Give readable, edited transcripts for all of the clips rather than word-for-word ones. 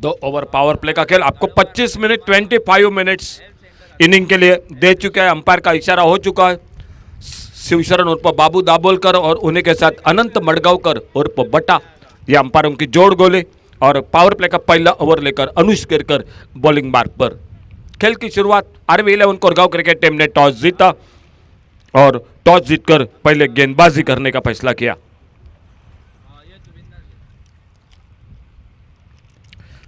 2 over power play का खेल आपको 25 मिनट 25 मिनट्स इनिंग के लिए दे चुका है। अंपायर का इशारा हो चुका है। शिवशरण उर्फ बाबू दाभोलकर और उन्हीं के साथ अनंत मडगांवकर उर्फ बट्टा, ये अंपायरों की जोड़ गोले। और पावर प्ले का पहला ओवर लेकर अनुष केरकर बॉलिंग मार्ग पर। खेल की शुरुआत RV11 कोरगांव क्रिकेट टीम ने टॉस जीता और टॉस जीतकर पहले गेंदबाजी करने का फैसला किया।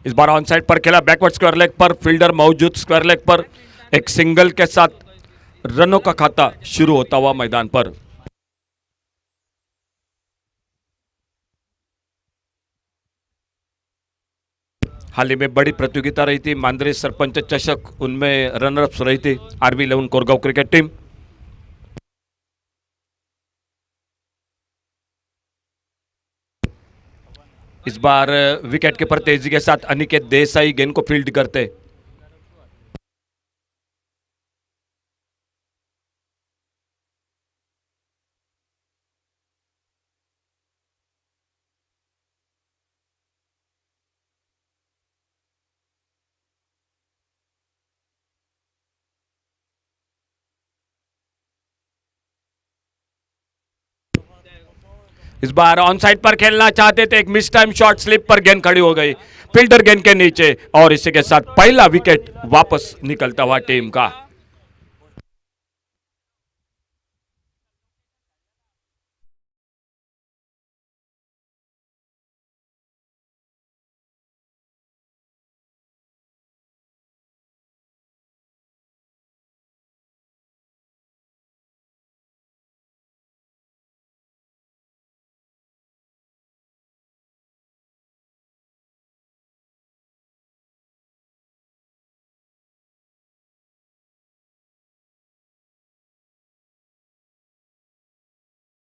इस बार ऑन साइड पर खेला, बैकवर्ड स्क्वायर लेग पर, फील्डर मौजूद स्क्वायर लेग पर। एक सिंगल के साथ रनों का खाता शुरू होता हुआ मैदान पर। हाल ही में बड़ी प्रतियोगिता रही थी, मांद्रे सरपंच चषक, उनमें रनरअप्स रही थी RV11 कोरगांव क्रिकेट टीम। इस बार विकेट कीपर तेजी के साथ अनिकेत देसाई गेंद को फील्ड करते। इस बार ऑन साइड पर खेलना चाहते थे, एक मिस टाइम शॉट स्लिप पर गेंद खड़ी हो गई फील्डर गेंद के नीचे और इसी के साथ पहला विकेट वापस निकलता हुआ टीम का।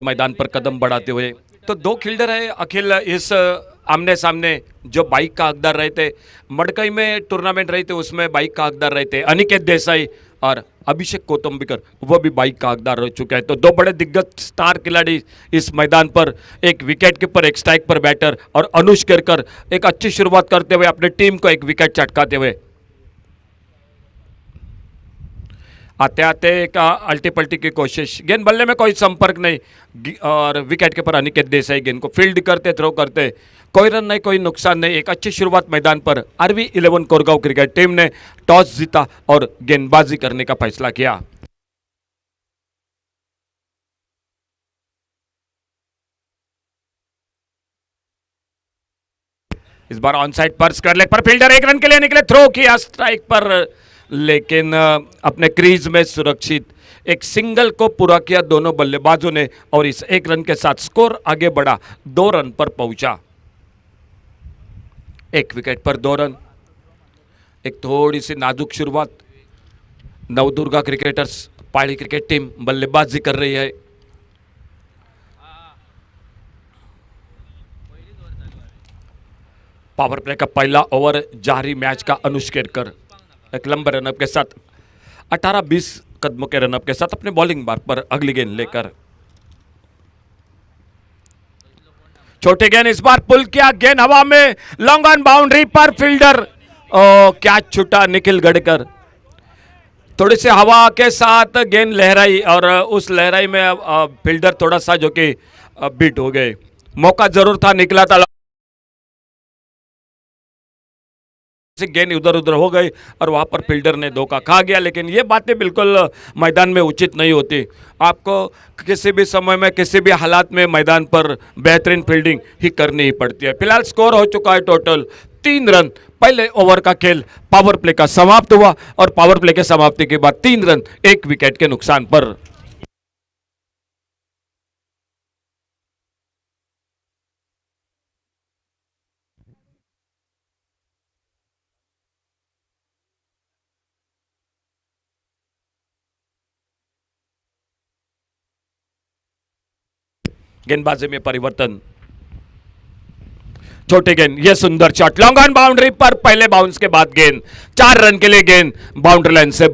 मैदान पर कदम बढ़ाते हुए तो 2 फील्डर है अखिल इस आमने सामने जो बाइक का हकदार रहे थे। मडकई में टूर्नामेंट रही थे, उसमें बाइक का हकदार रहे थे अनिकेत देसाई और अभिषेक कोतंबिकर, वो भी बाइक का हकदार रह चुका है। तो 2 बड़े दिग्गज स्टार खिलाड़ी इस मैदान पर, एक विकेट कीपर, एक स्ट्राइक पर बैटर और अनुष केरकर एक अच्छी शुरुआत करते हुए अपनी टीम को एक विकेट चटकाते हुए। आते आते एक अल्टी पल्टी की कोशिश, गेंद बल्ले में कोई संपर्क नहीं और विकेट के पर अनिकेत देसाई गेंद को फील्ड करते, थ्रो करते, कोई रन नहीं, कोई नुकसान नहीं। एक अच्छी शुरुआत मैदान पर RV11 कोरगांव क्रिकेट टीम ने टॉस जीता और गेंदबाजी करने का फैसला किया। इस बार ऑन साइड पर स्क्वायर लेग पर फील्डर एक रन के लिए निकले, थ्रो किया स्ट्राइक पर, लेकिन अपने क्रीज में सुरक्षित एक सिंगल को पूरा किया दोनों बल्लेबाजों ने और इस 1 रन के साथ स्कोर आगे बढ़ा, 2 रन पर पहुंचा। 1 विकेट पर 2 रन। एक थोड़ी सी नाजुक शुरुआत, Navdurga cricketers Pahadi cricket team बल्लेबाजी कर रही है। पावर प्ले का पहला ओवर जारी मैच का अनुष केरकर एक लंबे रनअप के साथ 18-20 कदमों के रनअप के साथ अपने बॉलिंग मार्ग पर अगली गेंद लेकर। छोटे गेंद इस बार पुल किया, गेंद हवा में, लॉन्ग ऑन बाउंड्री पर फील्डर कैच छूटा निखिल गडकर। थोड़ी सी हवा के साथ गेंद लहराई और उस लहराई में फील्डर थोड़ा सा जो कि बीट हो गए। मौका जरूर था, निकला था, गेंद उधर उधर हो गई और वहां पर फील्डर ने धोखा खा गया। लेकिन ये बातें बिल्कुल मैदान में उचित नहीं होती। आपको किसी भी समय में किसी भी हालात में मैदान पर बेहतरीन फील्डिंग ही करनी ही पड़ती है। फिलहाल स्कोर हो चुका है टोटल 3 रन। पहले ओवर का खेल पावर प्ले का समाप्त हुआ और पावर प्ले के समाप्ति के बाद 3 रन 1 विकेट के नुकसान पर। गेंदबाजी में परिवर्तन, छोटे गेंद, ये सुंदर शॉट लॉन्ग ऑन बाउंड्री पर, पहले बाउंस के बाद गेंद, 4 रन के लिए गेंद बाउंड्री लाइन से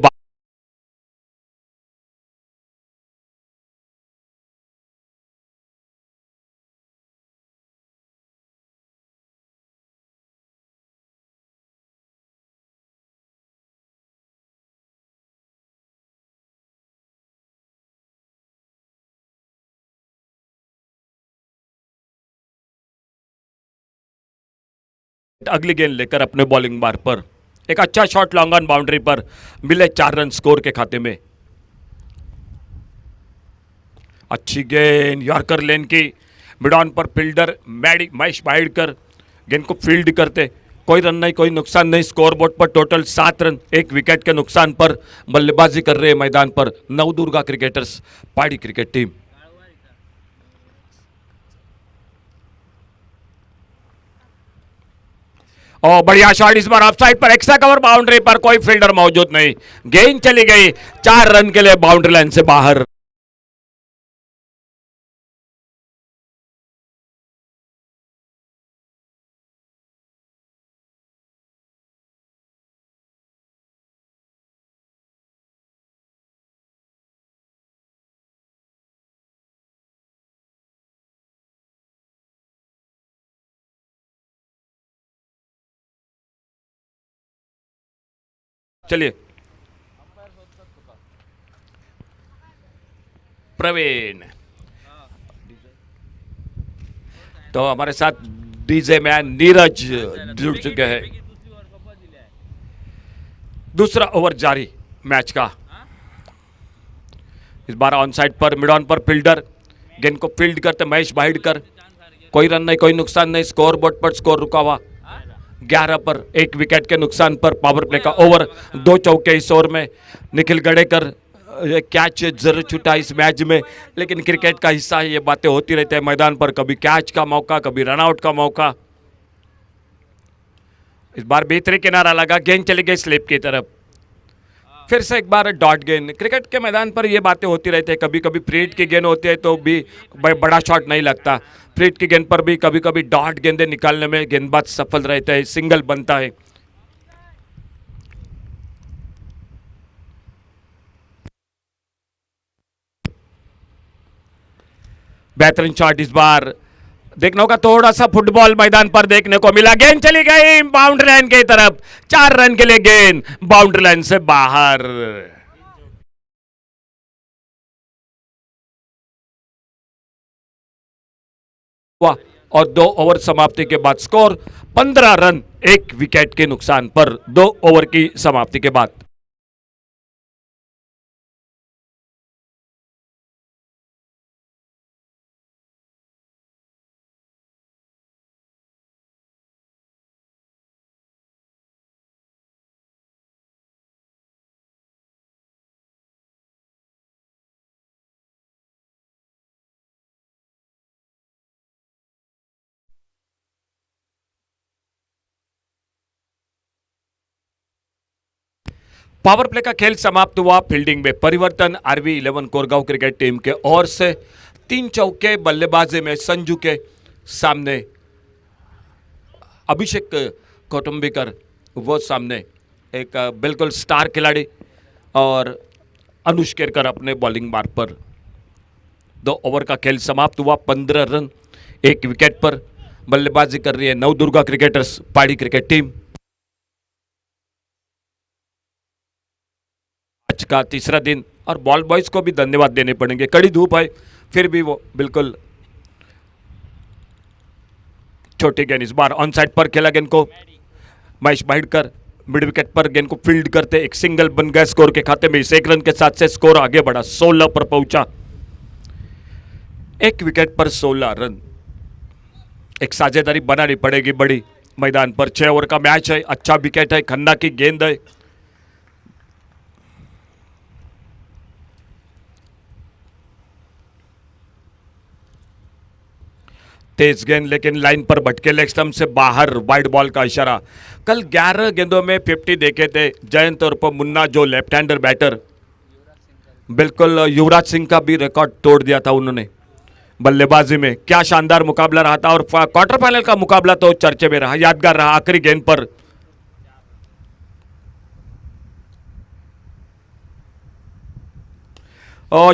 अगली गेंद लेकर अपने बॉलिंग बार पर एक अच्छा शॉट लॉन्ग ऑन बाउंड्री पर मिले 4 रन स्कोर के खाते में। अच्छी गेंद यॉर्कर लेन की मिड ऑन पर फील्डर महेश बाइडकर गेंद को फील्ड करते, कोई रन नहीं, कोई नुकसान नहीं। स्कोर बोर्ड पर टोटल 7 रन, एक विकेट के नुकसान पर बल्लेबाजी कर रहे हैं मैदान पर Navdurga cricketers Pahadi cricket team. और बढ़िया शॉट इस बार ऑफसाइड पर, एक्स्ट्रा कवर बाउंड्री पर, कोई फील्डर मौजूद नहीं, गेंद चली गई 4 रन के लिए बाउंड्री लाइन से बाहर। चलिए प्रवीण, तो हमारे साथ डीजे मैन नीरज जुड़ चुके हैं। दूसरा ओवर जारी मैच का। इस बार ऑन साइड पर मिड ऑन पर फील्डर गेंद को फील्ड करते महेश बाइडकर, कोई रन नहीं, कोई नुकसान नहीं। स्कोर बोर्ड पर स्कोर रुका हुआ 11 पर, एक विकेट के नुकसान पर। पावर प्ले का ओवर, 2 चौके इस ओवर में। निखिल गड़ेकर कैच जरूर छूटा इस मैच में, लेकिन क्रिकेट का हिस्सा है, ये बातें होती रहती है मैदान पर, कभी कैच का मौका, कभी रनआउट का मौका। इस बार भीतरी किनारा लगा, गेंद चली गई स्लिप की तरफ, फिर से एक बार डॉट गेंद। क्रिकेट के मैदान पर ये बातें होती रहती है, कभी कभी फ्री हिट की गेंद होती है तो भी बड़ा शॉट नहीं लगता, फ्री हिट की गेंद पर भी कभी कभी डॉट गेंदें निकालने में गेंदबाज सफल रहता है, सिंगल बनता है। बेहतरीन शॉट इस बार, देखना होगा थोड़ा सा फुटबॉल मैदान पर देखने को मिला, गेंद चली गई बाउंड्री लाइन की तरफ, 4 रन के लिए गेंद बाउंड्री लाइन से बाहर। और 2 ओवर समाप्ति के बाद स्कोर 15 रन, एक विकेट के नुकसान पर 2 ओवर की समाप्ति के बाद। पावर प्ले का खेल समाप्त हुआ, फील्डिंग में परिवर्तन आरवी 11 कोरगांव क्रिकेट टीम के ओर से। 3 चौके बल्लेबाजी में संजू के सामने अभिषेक कौटुंबिकर, वो सामने एक बिल्कुल स्टार खिलाड़ी, और अनुष केरकर अपने बॉलिंग मार्ग पर। 2 ओवर का खेल समाप्त हुआ, 15 रन, एक विकेट पर बल्लेबाजी कर रही है Navdurga cricketers Pahadi cricket team. आज का तीसरा दिन, और बॉल बॉयज को भी धन्यवाद देने पड़ेंगे, कड़ी धूप है फिर भी वो बिल्कुल छोटी गेंद। इस बार ऑन साइड पर खेला गेंद को महेश बाइडकर, मिड विकेट पर गेंद को फील्ड करते एक सिंगल बन गया स्कोर के खाते में। इस 1 रन के साथ से स्कोर आगे बढ़ा, 16 पर पहुंचा, एक विकेट पर 16 रन। एक साझेदारी बनानी पड़ेगी बड़ी मैदान पर, 6 ओवर का मैच है, अच्छा विकेट है, खन्ना की गेंद है। तेज गेंद लेकिन लाइन पर भटके, लेग स्टंप से बाहर, वाइड बॉल का इशारा। कल 11 गेंदों में 50 देखे थे जयंत और मुन्ना, जो लेफ्ट हैंडर बैटर, बिल्कुल युवराज सिंह का भी रिकॉर्ड तोड़ दिया था उन्होंने बल्लेबाजी में। क्या शानदार मुकाबला रहा था, और क्वार्टर फाइनल का मुकाबला तो चर्चे में रहा, यादगार रहा। आखिरी गेंद पर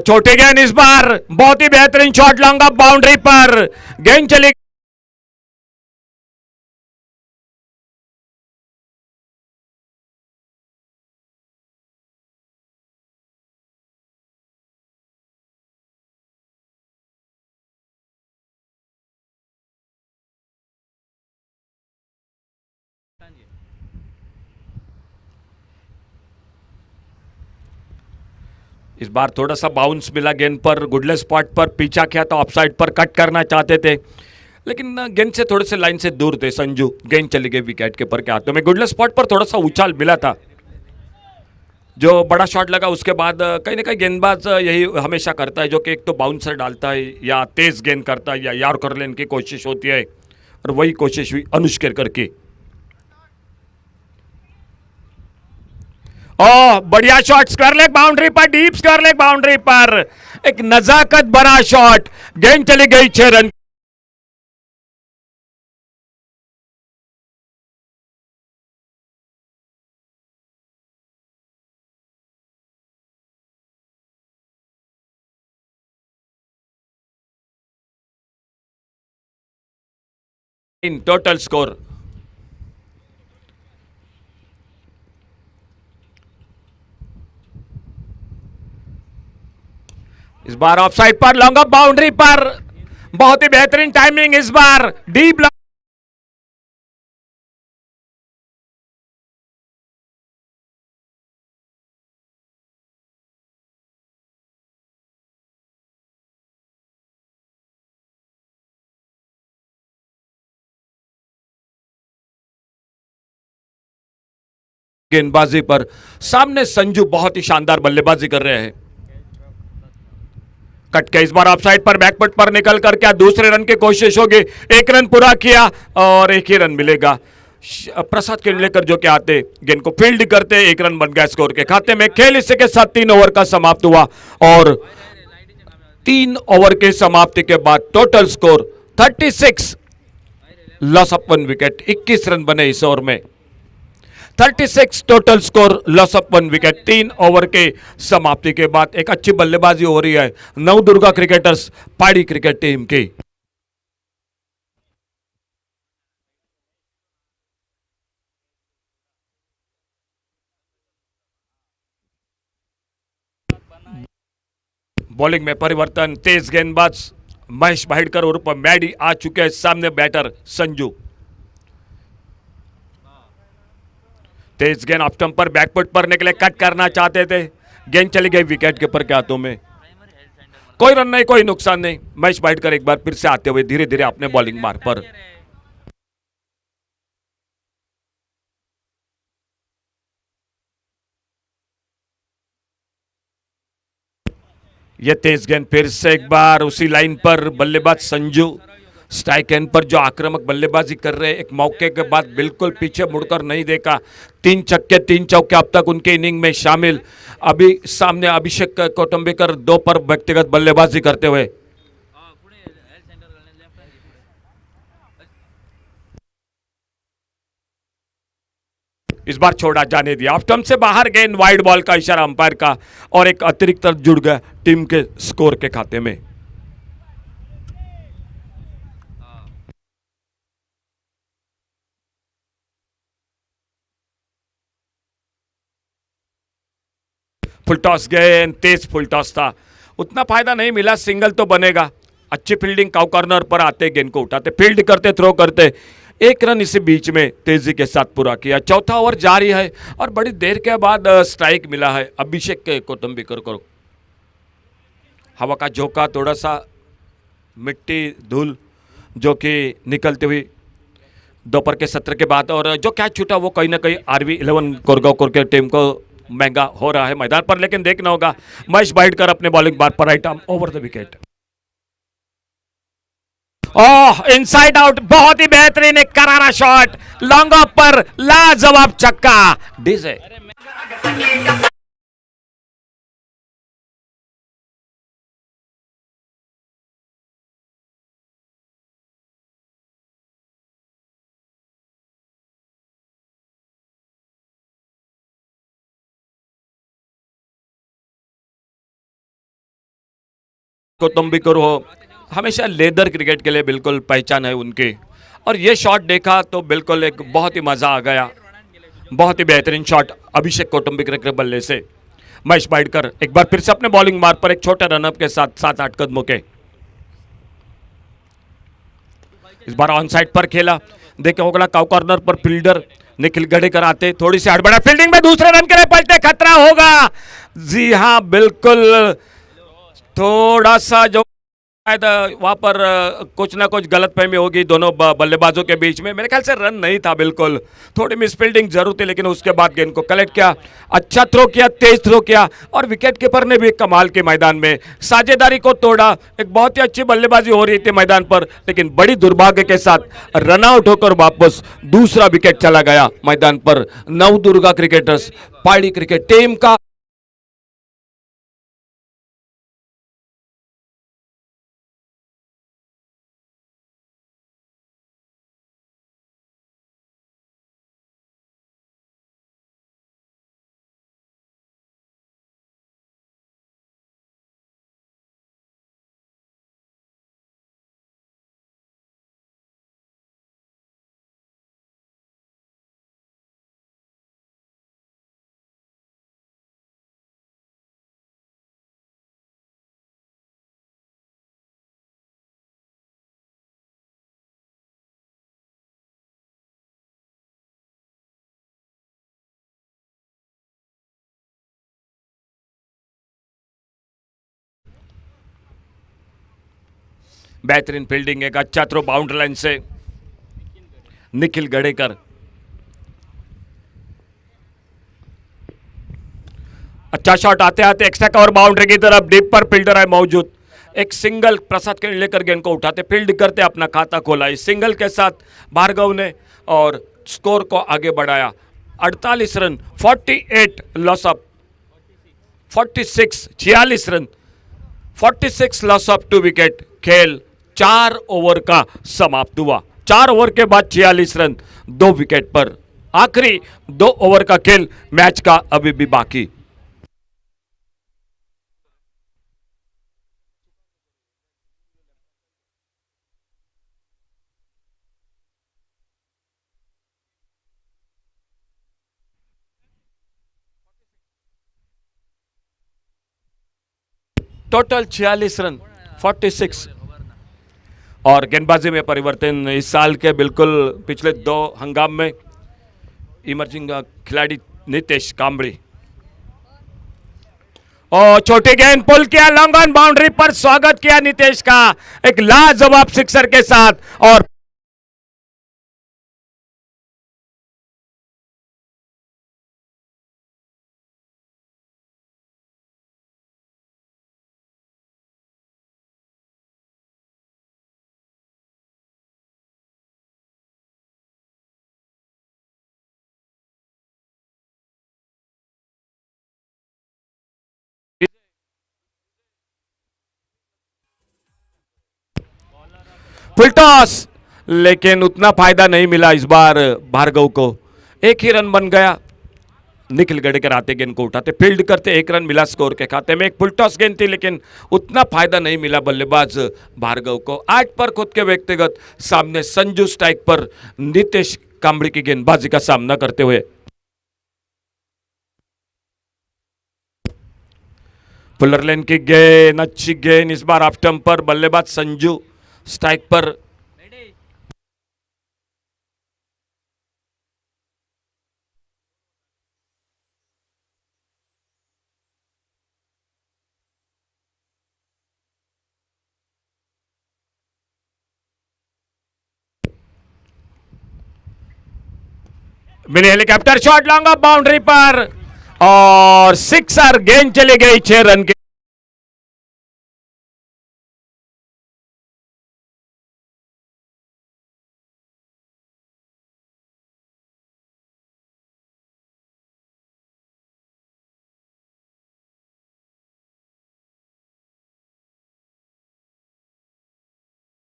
छोटे गेंद, इस बार बहुत ही बेहतरीन शॉट लॉन्ग ऑफ बाउंड्री पर, गेंद चली इस बार थोड़ा सा बाउंस मिला गेंद पर, गुडले स्पॉट पर पीछा किया तो ऑफसाइड पर कट करना चाहते थे, लेकिन गेंद से थोड़े से लाइन से दूर थे संजू। गेंद चली गई विकेट कीपर के हाथों में। गुडले स्पॉट पर थोड़ा सा उछाल मिला था, जो बड़ा शॉट लगा उसके बाद कहीं ना कहीं गेंदबाज यही हमेशा करता है, जो कि एक तो बाउंसर डालता है या तेज गेंद करता है या यॉर्कर लेने की कोशिश होती है, और वही कोशिश हुई अनुष केरकर की। ओह, बढ़िया शॉट, स्क्वायर लेग बाउंड्री पर, डीप स्क्वायर लेग बाउंड्री पर, एक नजाकत भरा शॉट, गेंद चली गई 6 रन। इन टोटल स्कोर इस बार ऑफसाइड पर, लॉन्ग ऑफ बाउंड्री पर, बहुत ही बेहतरीन टाइमिंग इस बार, डीप गेंदबाजी पर। सामने संजू बहुत ही शानदार बल्लेबाजी कर रहे हैं। कट के इस बार ऑफसाइड पर, बैकफुट पर निकल कर क्या दूसरे रन की कोशिश होगी। 1 रन पूरा किया और 1 ही रन मिलेगा। प्रसाद केंद्रेकर जो कि आते गेंद को फील्ड करते, 1 रन बन गया स्कोर के खाते में। खेल इसी के साथ 3 ओवर का समाप्त हुआ और 3 ओवर के समाप्ति के बाद total score 36, loss of 1 wicket. 21 run बने इस ओवर में। 36 total score, loss of 1 wicket. 3 over के समाप्ति के बाद एक अच्छी बल्लेबाजी हो रही है नवदुर्गा क्रिकेटर्स पाड़ी क्रिकेट टीम की। बॉलिंग में परिवर्तन, तेज गेंदबाज महेश भाइडकर उर्फ मैडी आ चुके हैं सामने, बैटर संजू। तेज गेंद ऑफ स्टंप पर, बैकफुट पर निकले, कट करना चाहते थे, गेंद चली गई विकेट कीपर के हाथों में। कोई रन नहीं, कोई नुकसान नहीं। महेश भाइडकर एक बार फिर से आते हुए धीरे धीरे अपने बॉलिंग मार्ग पर। यह तेज गेंद फिर से एक बार उसी लाइन पर, बल्लेबाज संजू स्ट्राइक एंड पर जो आक्रामक बल्लेबाजी कर रहे हैं, एक मौके के बाद बिल्कुल पीछे मुड़कर नहीं देखा। 3 छक्के 3 चौके अब तक उनके इनिंग में शामिल। अभी सामने अभिषेक कौटुंबिकर 2 पर व्यक्तिगत बल्लेबाजी करते हुए। इस बार छोड़ा जाने दिया, ऑफ स्टंप से बाहर गेंद, वाइड बॉल का इशारा अंपायर का और एक अतिरिक्त रन जुड़ गया टीम के स्कोर के खाते में। फुल टॉस गेंद, तेज फुल टॉस था, उतना फायदा नहीं मिला। सिंगल तो बनेगा। अच्छी फील्डिंग, काउ कॉर्नर पर आते गेंद को उठाते, फील्ड करते, थ्रो करते। 1 रन इसी बीच में तेजी के साथ पूरा किया। चौथा ओवर जारी है और बड़ी देर के बाद स्ट्राइक मिला है अभिषेक के कौटुंबिकर को। हवा का झोंका, थोड़ा सा मिट्टी धूल जो कि निकलती हुई दोपहर के सत्र के बाद, और जो कैच छूटा वो कहीं ना कहीं RV11 कोरगांव कोर टीम को महंगा हो रहा है मैदान पर। लेकिन देखना होगा महेश भाइडकर अपने बॉलिंग बार पर, right arm over the wicket. Oh, inside out, बहुत ही बेहतरीन एक करारा शॉट, लॉन्ग ऑफ पर लाजवाब छक्का। डीजे कौटुंबिकर हो, हमेशा लेदर क्रिकेट के लिए बिल्कुल पहचान है उनकी, और ये शॉट देखा तो बिल्कुल एक बहुत ही मजा आ गया। बहुत ही बेहतरीन शॉट अभिषेक कौटुंबिकर के बल्ले से। महेश भाइडकर एक बार फिर से अपने बॉलिंग मार्ग पर एक छोटे रनअप के साथ 7-8 कदमों के। इस बार ऑन साइड पर खेला, देखे होगा काउ कॉर्नर पर फील्डर निखिल गडेकर आते, थोड़ी सी हड़बड़ा, फील्डिंग में दूसरे रन के लिए पलटे, खतरा होगा। जी हाँ बिल्कुल, थोड़ा सा जो शायद वहां पर कुछ ना कुछ गलतफहमी होगी दोनों बल्लेबाजों के बीच में। मेरे ख्याल से रन नहीं था, बिल्कुल थोड़ी मिस फील्डिंग जरूर थी, लेकिन उसके बाद गेंद को कलेक्ट किया, अच्छा थ्रो किया, तेज थ्रो किया, और विकेट कीपर ने भी कमाल के मैदान में साझेदारी को तोड़ा। एक बहुत ही अच्छी बल्लेबाजी हो रही थी मैदान पर, लेकिन बड़ी दुर्भाग्य के साथ रन आउट होकर वापस दूसरा विकेट चला गया मैदान पर। Navdurga cricketers Pahadi cricket team का बेहतरीन फील्डिंग, एक अच्छा थ्रो बाउंड्री लाइन से निखिल गडेकर। अच्छा शॉट आते आते एक्स्ट्रा कवर बाउंड्री की तरफ, डीप पर फील्डर है मौजूद। एक सिंगल प्रसाद के लेकर गेंद को उठाते, फील्ड करते, अपना खाता खोला। इस सिंगल के साथ भार्गव ने और स्कोर को आगे बढ़ाया। 48 run, 48 loss of 46, 46 run, 46 loss of 2 wicket. खेल 4 ओवर का समाप्त हुआ। 4 ओवर के बाद 46 रन 2 विकेट पर। आखिरी 2 ओवर का खेल, मैच का अभी भी बाकी। Total 46 run, 46। और गेंदबाजी में परिवर्तन इस साल के बिल्कुल पिछले 2 हंगाम में इमर्जिंग खिलाड़ी नितेश कांबड़ी, और छोटी गेंद पुल किया, लॉन्ग ऑन बाउंड्री पर, स्वागत किया नितेश का एक लाजवाब सिक्सर के साथ। और फुल टॉस, लेकिन उतना फायदा नहीं मिला इस बार भार्गव को। एक ही रन बन गया। निखिल गडेकर आते, गेंद को उठाते, फील्ड करते, 1 रन मिला स्कोर के खाते में। एक फुल टॉस गेंद थी, लेकिन उतना फायदा नहीं मिला बल्लेबाज भार्गव को। 8 पर खुद के व्यक्तिगत सामने संजू स्ट्राइक पर नितेश कांबड़ी की गेंदबाजी का सामना करते हुए। फुलर लेन की गेंद, अच्छी गेंद इस बार ऑफ स्टंप पर, बल्लेबाज संजू स्ट्राइक पर। Mini helicopter shot, long off boundary पर, और सिक्सर, गेंद चली गई 6 रन के।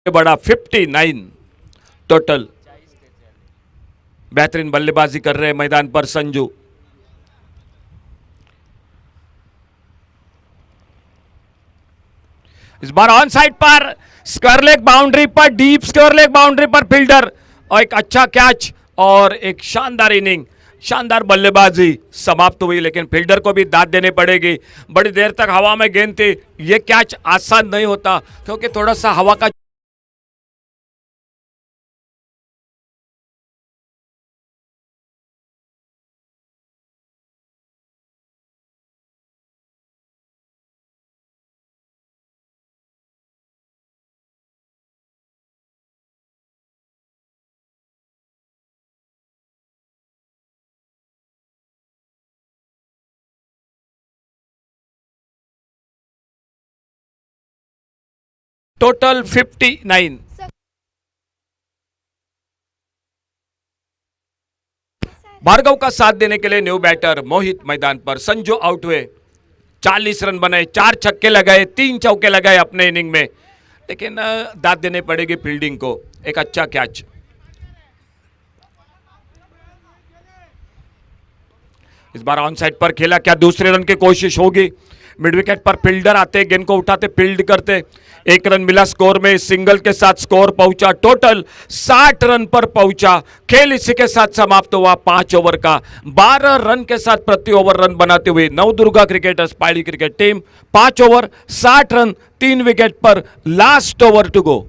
बड़ा 59 टोटल। बेहतरीन बल्लेबाजी कर रहे हैं मैदान पर संजू। इस बार ऑन साइड पर, स्क्वायर लेग बाउंड्री पर, डीप स्क्वायर लेग बाउंड्री पर फील्डर, और एक अच्छा कैच और एक शानदार इनिंग, शानदार बल्लेबाजी समाप्त हुई। लेकिन फील्डर को भी दाद देनी पड़ेगी, बड़ी देर तक हवा में गेंद थी। ये कैच आसान नहीं होता, क्योंकि थोड़ा सा हवा का टोटल 59। भार्गव का साथ देने के लिए न्यू बैटर मोहित मैदान पर। संजू आउट हुए, 40 रन बनाए, 4 छक्के लगाए, 3 चौके लगाए अपने इनिंग में, लेकिन दाद देनी पड़ेगी फील्डिंग को। एक अच्छा कैच। इस बार ऑन साइड पर खेला, क्या दूसरे रन की कोशिश होगी? मिड विकेट पर फील्डर आते, गेंद को उठाते, फील्ड करते। 1 रन मिला स्कोर में। सिंगल के साथ स्कोर पहुंचा, टोटल 60 रन पर पहुंचा। खेल इसी के साथ समाप्त हुआ 5 ओवर का। 12 रन के साथ प्रति ओवर रन बनाते हुए Navdurga cricketers Pahadi cricket team 5 over 60 run 3 wicket पर। Last over to go.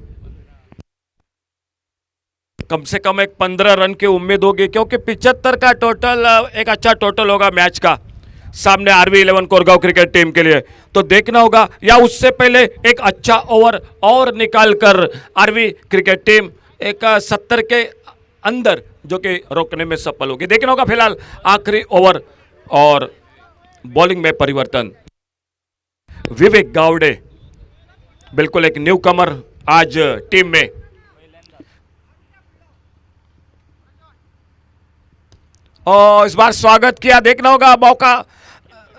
कम से कम एक 15 रन की उम्मीद होगी, क्योंकि 75 का टोटल एक अच्छा टोटल होगा मैच का सामने RV11 कोरगांव क्रिकेट टीम के लिए। तो देखना होगा, या उससे पहले एक अच्छा ओवर और निकाल कर RV क्रिकेट टीम एक 70 के अंदर जो कि रोकने में सफल होगी। देखना होगा। फिलहाल आखिरी ओवर और बॉलिंग में परिवर्तन। विवेक गावड़े बिल्कुल एक न्यू कमर आज टीम में। और इस बार स्वागत किया। देखना होगा मौका।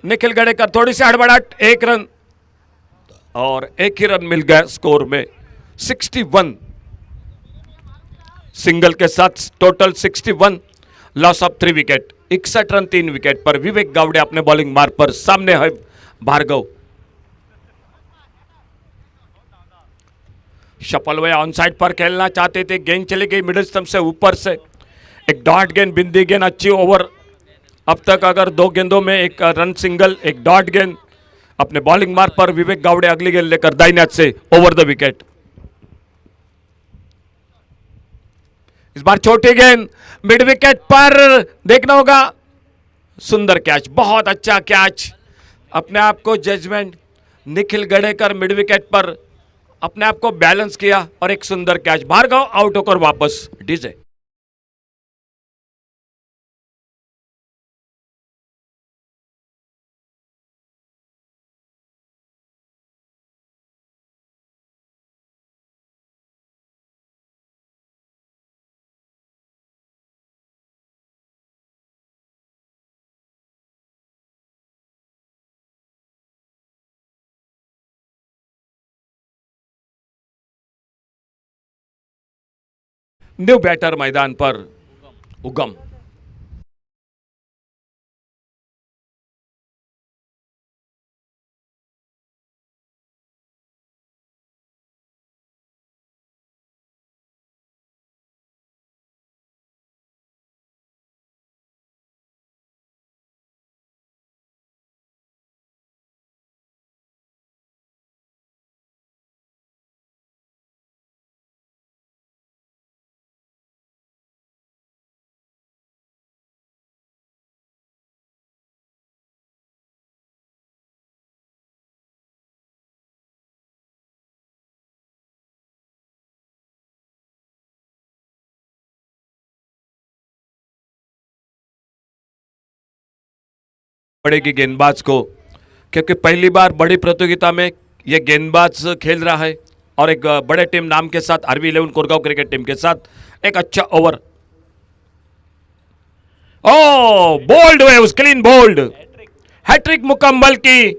निखिल गड़ेकर थोड़ी सी हड़बड़ाहट, 1 रन और 1 ही रन मिल गया स्कोर में। 61 सिंगल के साथ total 61, loss of 3 wicket. 61 run 3 wicket पर विवेक गावड़े अपने बॉलिंग मार्ग पर। सामने है भार्गव। शफल हुए, ऑन साइड पर खेलना चाहते थे, गेंद चली गई मिडिल स्टंप से ऊपर से। एक डॉट गेंद, बिंदी गेंद, अच्छी ओवर। अब तक अगर 2 गेंदों में 1 रन सिंगल, 1 डॉट गेंद। अपने बॉलिंग मार्ग पर विवेक गावड़े अगली गेंद लेकर दाहिने हाथ से ओवर द विकेट। इस बार छोटी गेंद मिड विकेट पर। देखना होगा, सुंदर कैच, बहुत अच्छा कैच। अपने आप को judgement, Nikhil Gadekar mid wicket पर अपने आप को बैलेंस किया और एक सुंदर कैच। भार्गव आउट होकर वापस डीजे। न्यू बैटर मैदान पर उगम। पड़ेगी गेंदबाज को, क्योंकि पहली बार बड़ी प्रतियोगिता में यह गेंदबाज खेल रहा है और एक बड़े टीम नाम के साथ RV11 कोरगांव क्रिकेट टीम के साथ एक अच्छा ओवर। ओ बोल्ड हुए, उस क्लीन बोल्ड, हैट्रिक मुकम्मल की।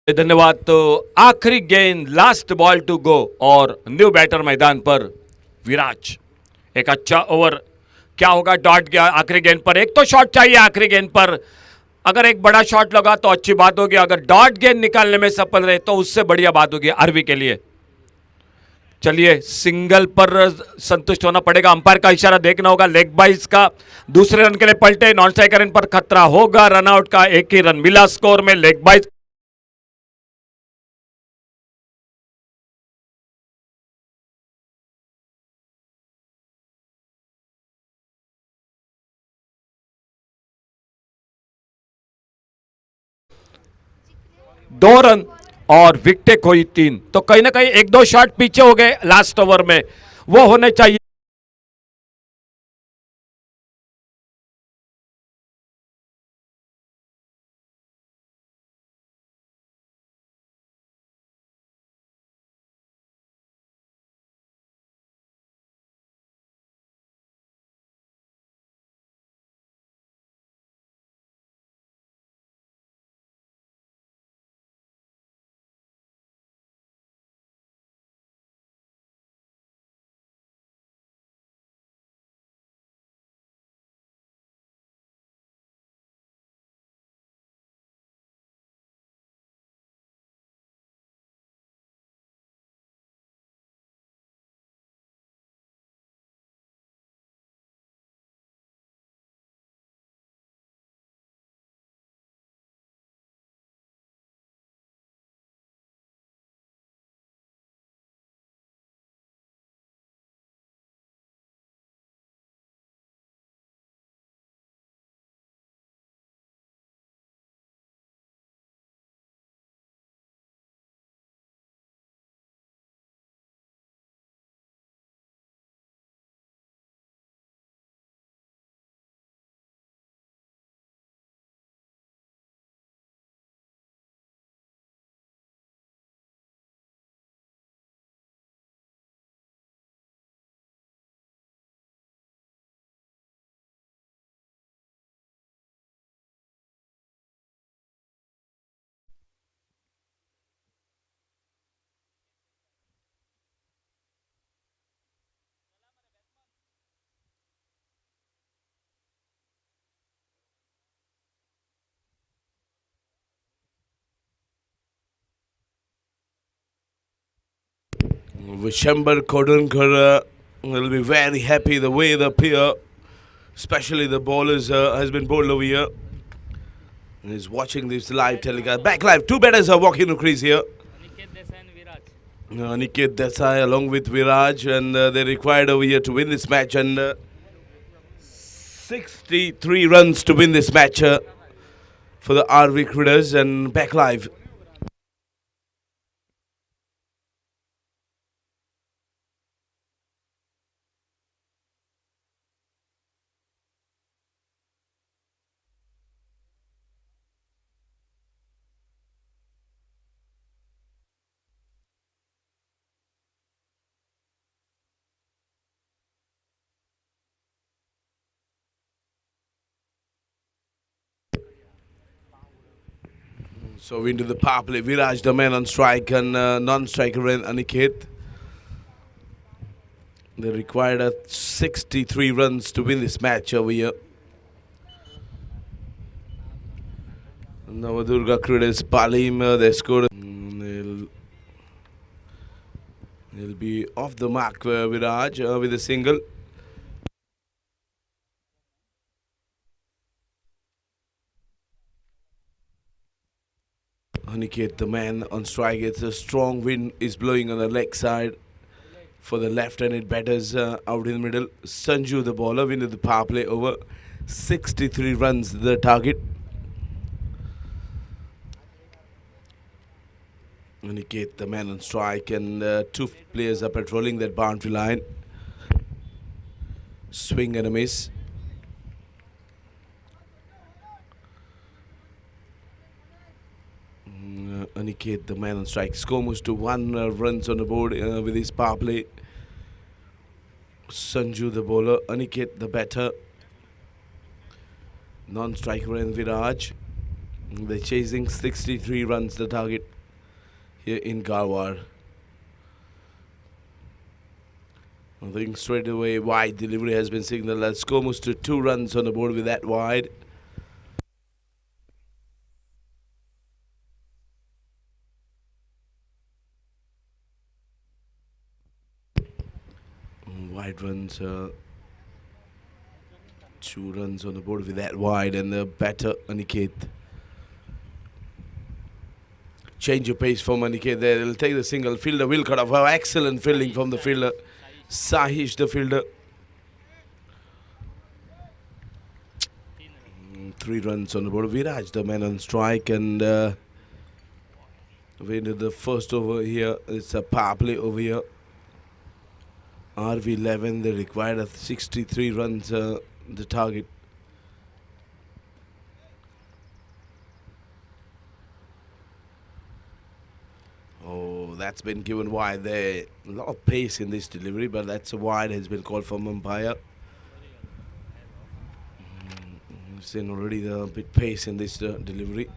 धन्यवाद। तो आखिरी गेंद, लास्ट बॉल टू गो और न्यू बैटर मैदान पर विराज। एक अच्छा ओवर, क्या होगा? डॉट गया आखिरी गेंद पर। एक तो शॉट चाहिए आखिरी गेंद पर, अगर एक बड़ा शॉट लगा तो अच्छी बात होगी, अगर डॉट गेंद निकालने में सफल रहे तो उससे बढ़िया बात होगी आरवी के लिए। चलिए, सिंगल पर संतुष्ट होना पड़ेगा, अंपायर का इशारा देखना होगा। लेग बाइस का दूसरे रन के लिए पलटे, नॉन स्ट्राइकर इन पर खतरा होगा, रनआउट का एक ही रन मिला स्कोर में। लेग बाइस दो रन और विकेटें खोई 3, तो कहीं ना कहीं एक दो शॉट पीछे हो गए लास्ट ओवर में, वो होने चाहिए। Vishambar Kodunkar will be very happy the way the player, especially the bowlers, has been bowled over here. He's watching this live telecast. Back live, two batters are walking the crease here. Aniket Desai along with Viraj, and they required over here to win this match, and 63 runs to win this match for the RV Critters. And back live. So into the power play, Viraj the man on strike, and non-striker and Aniket. They required 63 runs to win this match over here. Navadurga Critters, Palim, they scored. They'll be off the mark, Viraj, with a single. Aniket, the man on strike. It's a strong wind is blowing on the leg side for the left-handed batters out in the middle. Sanju, the bowler, win the power play over. 63 runs, the target. Aniket, the man on strike, and two players are patrolling that boundary line. Swing and a miss. Aniket, the man on strike, score moves to 1 runs on the board with his power play. Sanju, the bowler, Aniket, the batter, non-striker and Viraj. They're chasing 63 runs, the target here in Garwar. I think straight away wide delivery has been signaled. Let's go moves to 2 runs on the board with that wide. Wide runs, 2 runs on the board with that wide, and the batter Aniket. Change of pace from Aniket there. He'll take the single. Fielder will cut off. Oh, excellent fielding from the fielder. Sahish, the fielder. 3 runs on the board. Viraj, the man on strike, and we into the first over here. It's a power play over here. RV11, they required a 63 runs, the target. Oh, that's been given wide there. A lot of pace in this delivery, but that's a wide has been called from umpire. We've seen already the bit pace in this delivery.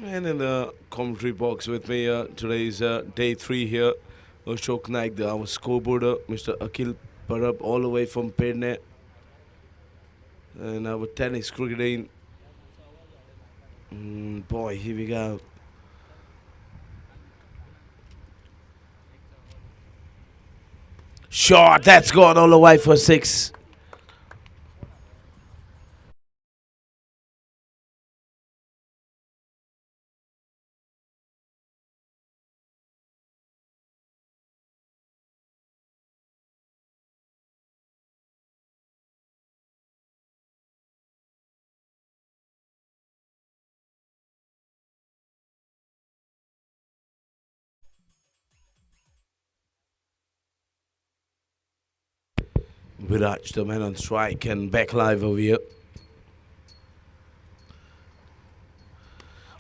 And in the commentary box with me, today's day 3 here. Ashok Naik, our scoreboarder, Mr. Akhil Parab, all the way from Perne. And our tennis cricketing. Boy, here we go. Shot, that's gone all the way for 6. Viraj, the man on strike, and back live over here.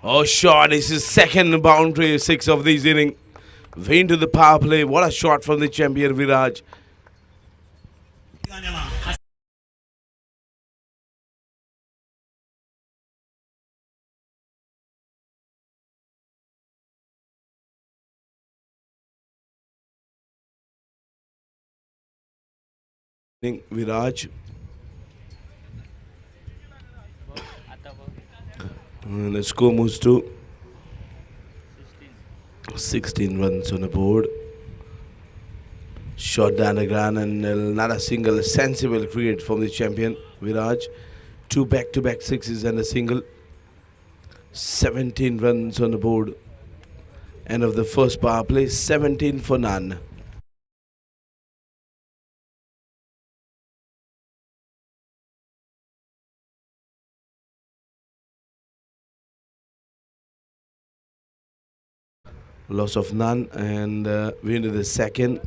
Oh, shot. This is second boundary 6 of this inning. Way into the power play. What a shot from the champion Viraj. Viraj. And the score moves to 16 runs on the board. Shot down the ground, and not a single. Sensible cricket from the champion Viraj. 2 back-to-back sixes and a single. 17 runs on the board. End of the first power play, 17 for none. Loss of none, and we into the second.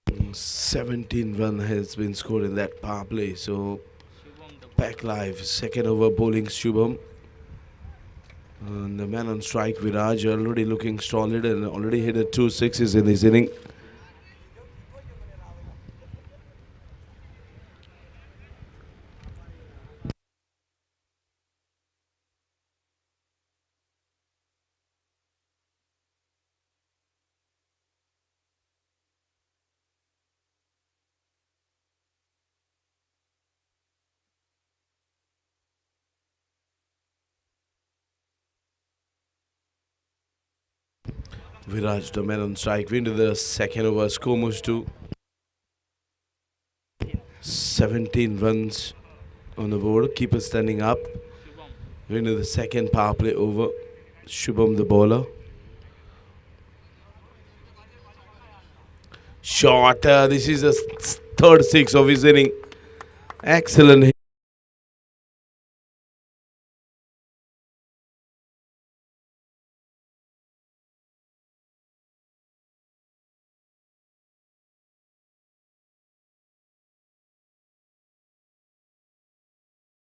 Mm, 17 run has been scored in that power play. So back live, second over bowling Shubham. And the man on strike Viraj already looking solid and already hit 2 sixes in this inning. Viraj, the man on strike, we into the second over. Score moves to 17 runs on the board. Keeper standing up. We into the second power play over. Shubham, the bowler. Shot. This is the third 6 of his inning. Excellent hit.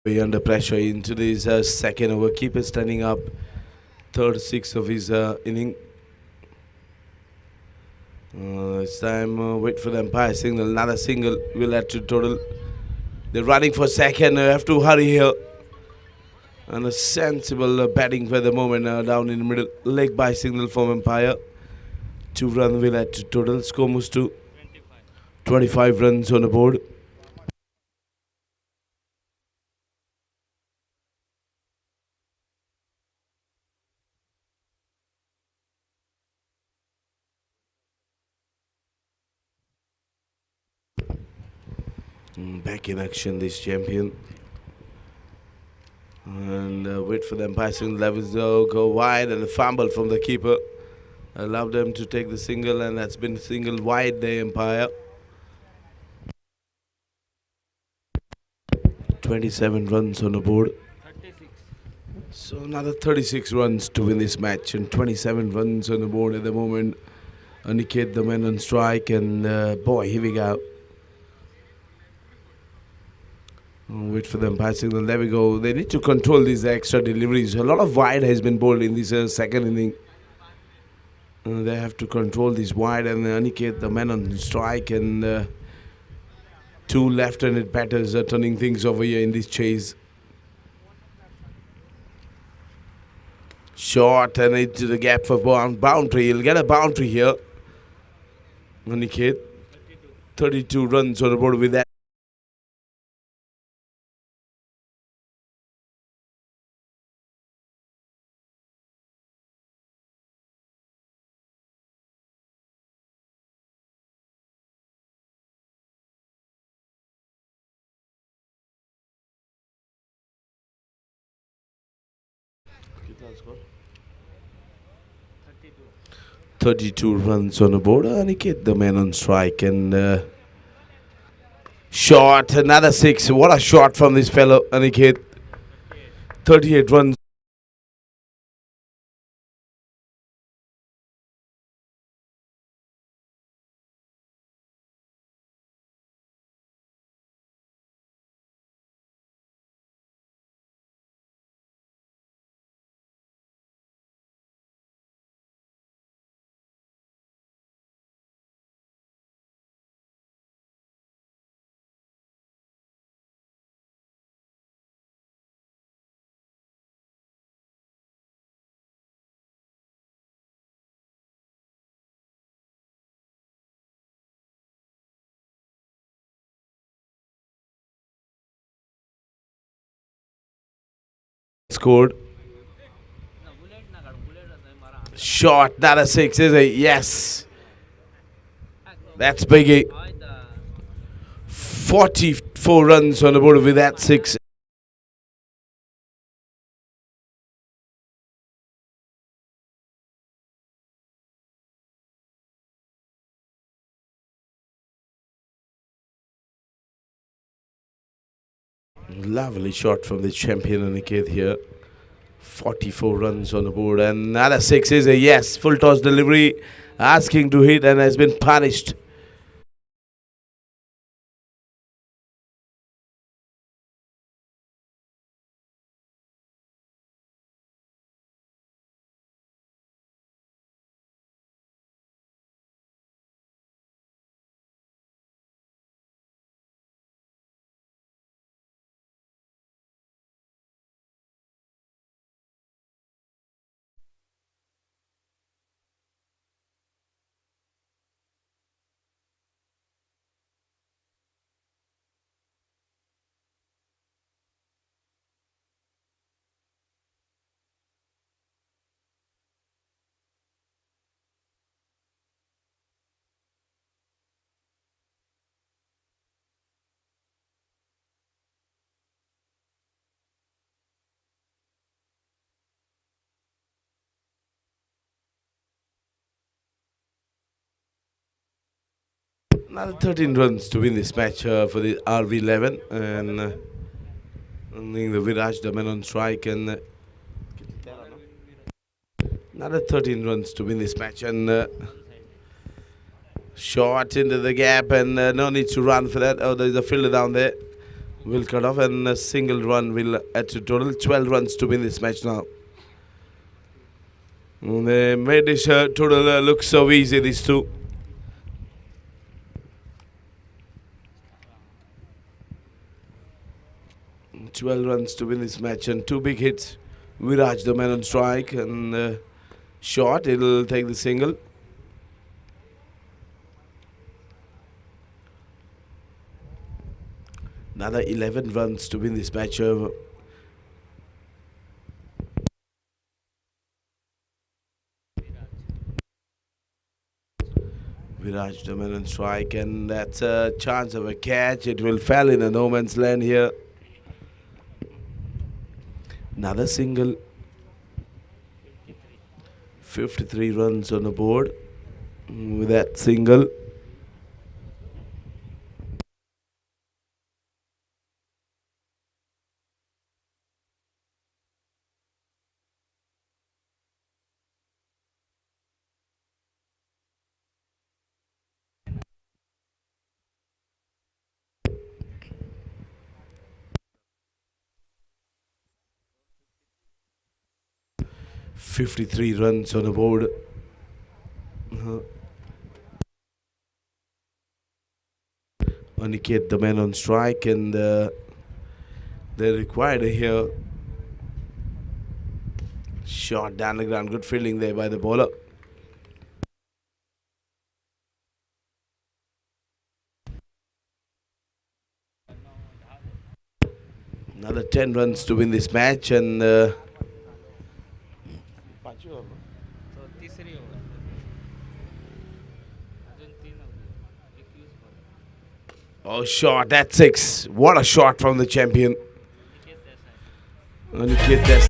Way under pressure into this second over. Keeper standing up. Third 6 of his inning. It's time, wait for the umpire signal. Another single will add to total. They're running for second. Have to hurry here. And a sensible batting for the moment down in the middle. Leg by signal from umpire. 2 runs will add to total. Score moves to 25 runs on the board. Back in action, this champion. And wait for them passing levels go wide, and a fumble from the keeper allowed them to take the single, and that's been single wide, the umpire. 27 runs on the board. 36. So another 36 runs to win this match, and 27 runs on the board at the moment. Aniket, the man on strike, and boy, here we go. Wait for them passing. There we go. They need to control these extra deliveries. A lot of wide has been bowled in this second inning. They have to control this wide, and Aniket, the man on strike, and 2 left-handed batters are turning things over here in this chase. Short and into the gap for boundary. He'll get a boundary here. Aniket, 32 runs on the board with that. Score? 32 runs on the board. Aniket, the man on strike, and shot, another 6. What a shot from this fellow, Aniket. 38 runs. Scored. Shot, another 6 is a yes. That's biggie. 44 runs on the board with that 6. Lovely shot from the champion Aniket here. 44 runs on the board, and another 6 is a yes. Full toss delivery, asking to hit, and has been punished. Another 13 runs to win this match for the RV11, and the Viraj, the man on strike, and another 13 runs to win this match, and shot into the gap, and no need to run for that. Oh, there's a fielder down there. Will cut off, and a single run will add to total. 12 runs to win this match now. They made this total look so easy, these two. 12 runs to win this match and 2 big hits. Viraj, the man on strike, and shot. It'll take the single. Another 11 runs to win this match over. Viraj, the man on strike, and that's a chance of a catch. It will fall in a no man's land here. Another single. 53 runs on the board with that single. "53 runs on the board. Aniket, the man on strike, and they required here. Shot down the ground. Good fielding there by the bowler. Another 10 runs to win this match, and oh, shot. That's 6. What a shot from the champion. Aniket Desai.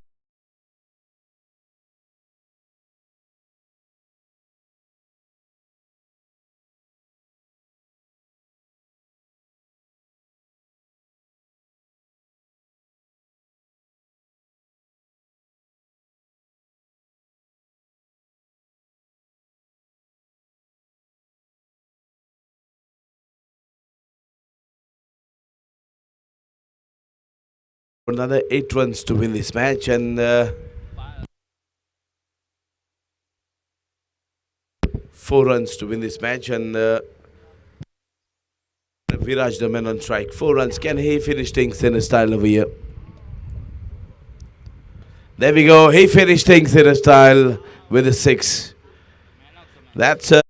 Another 8 runs to win this match, and 4 runs to win this match, and Viraj, the man on strike. 4 runs. Can he finish things in a style over here? There we go. He finished things in a style with a 6. That's